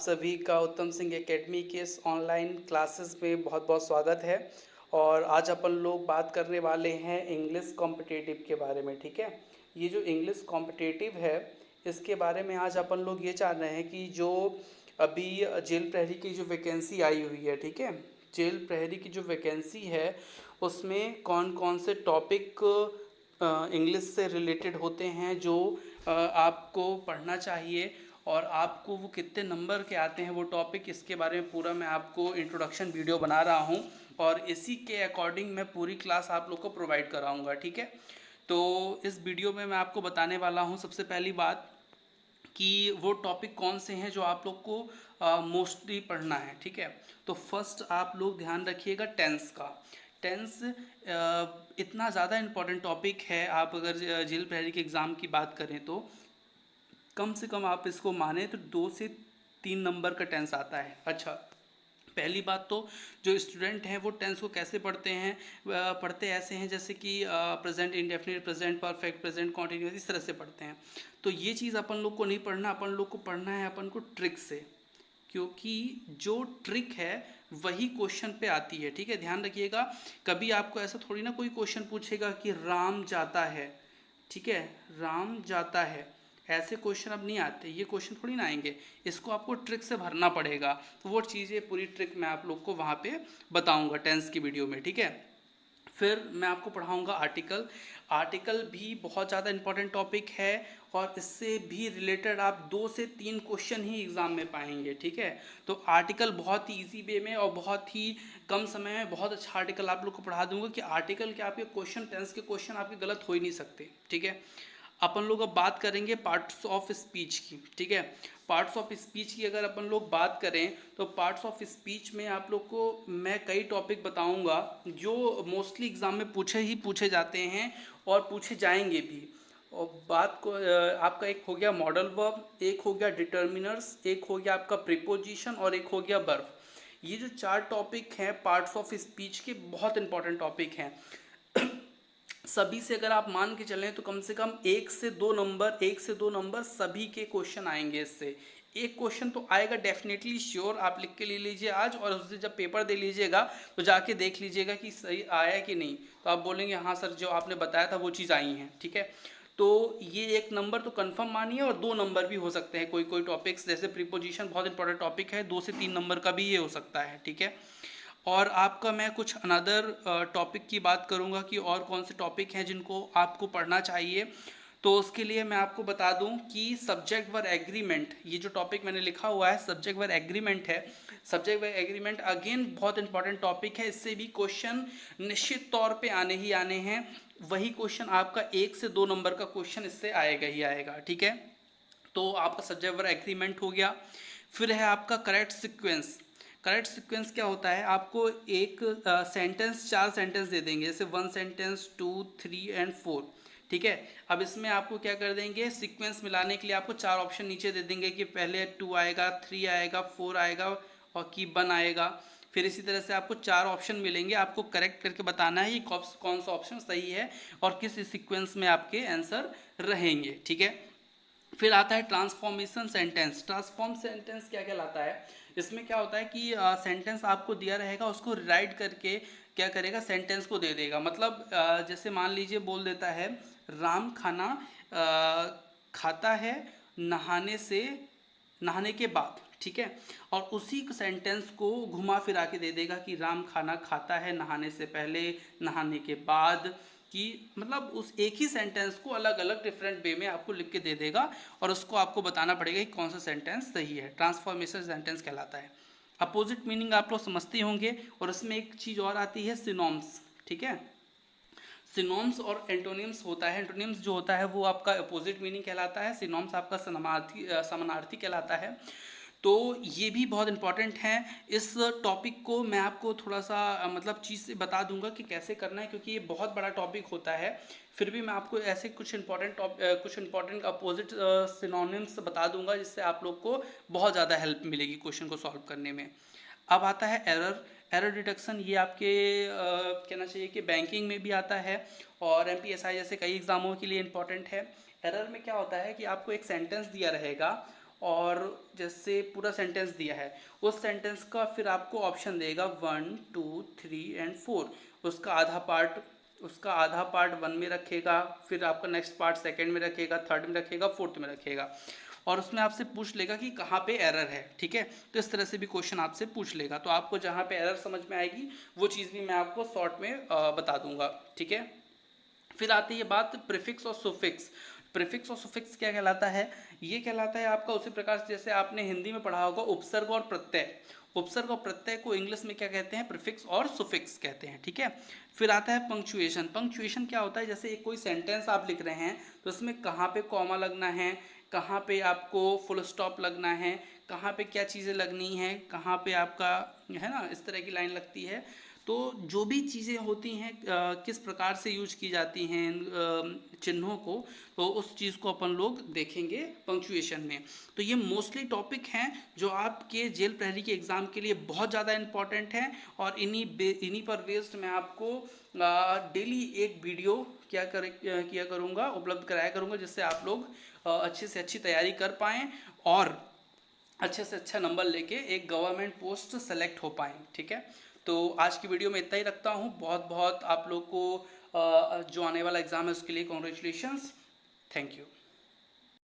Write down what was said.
सभी का उत्तम सिंह एकेडमी के इस ऑनलाइन क्लासेस में बहुत बहुत स्वागत है। और आज अपन लोग बात करने वाले हैं इंग्लिश कॉम्पिटिटिव के बारे में। ठीक है, ये जो इंग्लिश कॉम्पिटिटिव है इसके बारे में आज अपन लोग ये जान रहे हैं कि जो अभी जेल प्रहरी की जो वैकेंसी आई हुई है, ठीक है, जेल प्रहरी की जो वैकेंसी है उसमें कौन कौन से टॉपिक इंग्लिश से रिलेटेड होते हैं जो आपको पढ़ना चाहिए और आपको वो कितने नंबर के आते हैं वो टॉपिक, इसके बारे में पूरा मैं आपको इंट्रोडक्शन वीडियो बना रहा हूँ और इसी के अकॉर्डिंग मैं पूरी क्लास आप लोग को प्रोवाइड कराऊँगा। ठीक है, तो इस वीडियो में मैं आपको बताने वाला हूँ सबसे पहली बात कि वो टॉपिक कौन से हैं जो आप लोग को मोस्टली पढ़ना है। ठीक है, तो फर्स्ट आप लोग ध्यान रखिएगा टेंस का। टेंस इतना ज़्यादा इम्पॉर्टेंट टॉपिक है, आप अगर जेल प्रहरी के एग्ज़ाम की बात करें तो कम से कम आप इसको माने तो 2 से 3 नंबर का टेंस आता है। अच्छा, पहली बात तो जो स्टूडेंट हैं वो टेंस को कैसे पढ़ते हैं, पढ़ते ऐसे हैं जैसे कि present indefinite, present perfect, present continuous, इस तरह से पढ़ते हैं। तो ये चीज़ अपन लोग को नहीं पढ़ना, अपन लोग को पढ़ना है अपन को ट्रिक से, क्योंकि जो ट्रिक है वही क्वेश्चन पे आती है। ठीक है, ध्यान रखिएगा, कभी आपको ऐसा थोड़ी ना कोई क्वेश्चन पूछेगा कि राम जाता है, ठीक है, राम जाता है, ऐसे क्वेश्चन अब नहीं आते, ये क्वेश्चन थोड़ी ना आएंगे, इसको आपको ट्रिक से भरना पड़ेगा। तो वो चीज़ें पूरी ट्रिक मैं आप लोग को वहाँ पे बताऊँगा टेंस की वीडियो में। ठीक है, फिर मैं आपको पढ़ाऊँगा आर्टिकल। आर्टिकल भी बहुत ज़्यादा इंपॉर्टेंट टॉपिक है और इससे भी रिलेटेड आप 2 से 3 क्वेश्चन ही एग्ज़ाम में पाएंगे। ठीक है, तो आर्टिकल बहुत ही ईजी वे में और बहुत ही कम समय में बहुत अच्छा आर्टिकल आप लोग को पढ़ा दूंगा कि आर्टिकल के आपके क्वेश्चन, टेंस के क्वेश्चन आपके गलत हो ही नहीं सकते। ठीक है, अपन लोग अब बात करेंगे पार्ट्स ऑफ स्पीच की। ठीक है, पार्ट्स ऑफ स्पीच की अगर अपन लोग बात करें तो पार्ट्स ऑफ स्पीच में आप लोग को मैं कई टॉपिक बताऊंगा जो मोस्टली एग्जाम में पूछे जाते हैं और पूछे जाएंगे भी। और बात को आपका एक हो गया मॉडल वर्ब, एक हो गया डिटर्मिनर्स, एक हो गया आपका प्रीपोजिशन और एक हो गया वर्ब। ये जो 4 टॉपिक हैं पार्ट्स ऑफ स्पीच के, बहुत इंपॉर्टेंट टॉपिक हैं। सभी से अगर आप मान के चलें तो कम से कम 1 से 2 नंबर सभी के क्वेश्चन आएंगे। इससे एक क्वेश्चन तो आएगा डेफिनेटली, श्योर, आप लिख के ले लीजिए आज और उससे जब पेपर दे लीजिएगा तो जाके देख लीजिएगा कि सही आया कि नहीं, तो आप बोलेंगे हाँ सर जो आपने बताया था वो चीज़ आई हैं। ठीक है, तो ये 1 नंबर तो कंफर्म मानिए और 2 नंबर भी हो सकते हैं। कोई कोई टॉपिक्स जैसे प्रीपोजिशन बहुत इंपॉर्टेंट टॉपिक है, 2 से 3 नंबर का भी ये हो सकता है। ठीक है, और आपका मैं कुछ अनदर टॉपिक की बात करूंगा कि और कौन से टॉपिक हैं जिनको आपको पढ़ना चाहिए। तो उसके लिए मैं आपको बता दूं कि सब्जेक्ट वर एग्रीमेंट, ये जो टॉपिक मैंने लिखा हुआ है सब्जेक्ट वर एग्रीमेंट है। सब्जेक्ट वर एग्रीमेंट अगेन बहुत इंपॉर्टेंट टॉपिक है, इससे भी क्वेश्चन निश्चित तौर पे आने ही आने हैं। वही क्वेश्चन आपका 1 से 2 नंबर का क्वेश्चन इससे आएगा ही आएगा। ठीक है, तो आपका सब्जेक्ट वर्ब एग्रीमेंट हो गया। फिर है आपका करेक्ट सीक्वेंस। करेक्ट सीक्वेंस क्या होता है, आपको एक सेंटेंस 4 सेंटेंस दे देंगे, जैसे 1 सेंटेंस 2 3 एंड 4। ठीक है, अब इसमें आपको क्या कर देंगे, सीक्वेंस मिलाने के लिए आपको 4 ऑप्शन नीचे दे देंगे कि पहले 2 आएगा, 3 आएगा, 4 आएगा और कि 1 आएगा। फिर इसी तरह से आपको 4 ऑप्शन मिलेंगे, आपको करेक्ट करके बताना है कि कौन सा ऑप्शन सही है और किस सीक्वेंस में आपके आंसर रहेंगे। ठीक है, फिर आता है ट्रांसफॉर्मेशन सेंटेंस। ट्रांसफॉर्म सेंटेंस क्या कहलाता है, इसमें क्या होता है कि सेंटेंस आपको दिया रहेगा, उसको राइट करके क्या करेगा, सेंटेंस को दे देगा। मतलब जैसे मान लीजिए बोल देता है राम खाना खाता है नहाने के बाद। ठीक है, और उसी सेंटेंस को घुमा फिरा के दे देगा कि राम खाना खाता है नहाने से पहले, नहाने के बाद, कि मतलब उस एक ही सेंटेंस को अलग अलग डिफरेंट वे में आपको लिख के दे देगा और उसको आपको बताना पड़ेगा कि कौन सा सेंटेंस सही है। ट्रांसफॉर्मेशन सेंटेंस कहलाता है। अपोजिट मीनिंग आप लोग समझते होंगे, और उसमें एक चीज़ और आती है सिनोम्स। ठीक है, सिनोम्स और एंटोनिम्स होता है। एंटोनिम्स जो होता है वो आपका अपोजिट मीनिंग कहलाता है, सिनोम्स आपका समानार्थी कहलाता है। तो ये भी बहुत इंपॉर्टेंट है। इस टॉपिक को मैं आपको थोड़ा सा मतलब चीज़ से बता दूंगा कि कैसे करना है, क्योंकि ये बहुत बड़ा टॉपिक होता है। फिर भी मैं आपको ऐसे कुछ इंपॉर्टेंट अपोजिट सिनोनिम्स बता दूंगा जिससे आप लोग को बहुत ज़्यादा हेल्प मिलेगी क्वेश्चन को सॉल्व करने में। अब आता है एरर। एरर डिटेक्शन, ये आपके कहना चाहिए कि बैंकिंग में भी आता है और एमपीएसआई जैसे कई एग्जामों के लिए इंपॉर्टेंट है। एरर में क्या होता है कि आपको एक सेंटेंस दिया रहेगा और जैसे पूरा सेंटेंस दिया है, उस सेंटेंस का फिर आपको ऑप्शन देगा 1 2 3 एंड 4। उसका आधा पार्ट 1 में रखेगा, फिर आपका नेक्स्ट पार्ट सेकंड में रखेगा, थर्ड में रखेगा, फोर्थ में रखेगा, और उसमें आपसे पूछ लेगा कि कहाँ पे एरर है। ठीक है, तो इस तरह से भी क्वेश्चन आपसे पूछ लेगा। तो आपको जहाँ पे एरर समझ में आएगी वो चीज़ भी मैं आपको शॉर्ट में बता दूंगा। ठीक है, फिर आती है बात प्रीफिक्स और सुफिक्स। प्रीफिक्स और सुफिक्स क्या कहलाता है? ये कहलाता है आपका उसी प्रकार से जैसे आपने हिंदी में पढ़ा होगा उपसर्ग और प्रत्यय। उपसर्ग और प्रत्यय को इंग्लिश में क्या कहते हैं? प्रीफिक्स और सुफिक्स कहते हैं। ठीक है, फिर आता है पंक्चुएशन। पंक्चुएशन क्या होता है? जैसे एक कोई सेंटेंस आप लिख रहे हैं तो उसमें कहाँ पे कॉमा लगना है, कहाँ पे आपको फुल स्टॉप लगना है, कहाँ पे क्या चीज़ें लगनी है, कहाँ पे आपका है ना इस तरह की लाइन लगती है। तो जो भी चीज़ें होती हैं किस प्रकार से यूज की जाती हैं चिन्हों को, तो उस चीज़ को अपन लोग देखेंगे पंक्चुएशन में। तो ये मोस्टली टॉपिक हैं जो आपके जेल प्रहरी के एग्ज़ाम के लिए बहुत ज़्यादा इंपॉर्टेंट हैं, और इन्हीं पर बेस्ड मैं आपको डेली एक वीडियो किया करूँगा, उपलब्ध कराया करूँगा, जिससे आप लोग अच्छे से अच्छी तैयारी कर पाएँ और अच्छे से अच्छा नंबर लेके एक गवर्नमेंट पोस्ट सेलेक्ट हो पाएँ। ठीक है, तो आज की वीडियो में इतना ही रखता हूँ। बहुत बहुत आप लोग को जो आने वाला एग्ज़ाम है उसके लिए कॉन्ग्रेचुलेशंस। Thank you.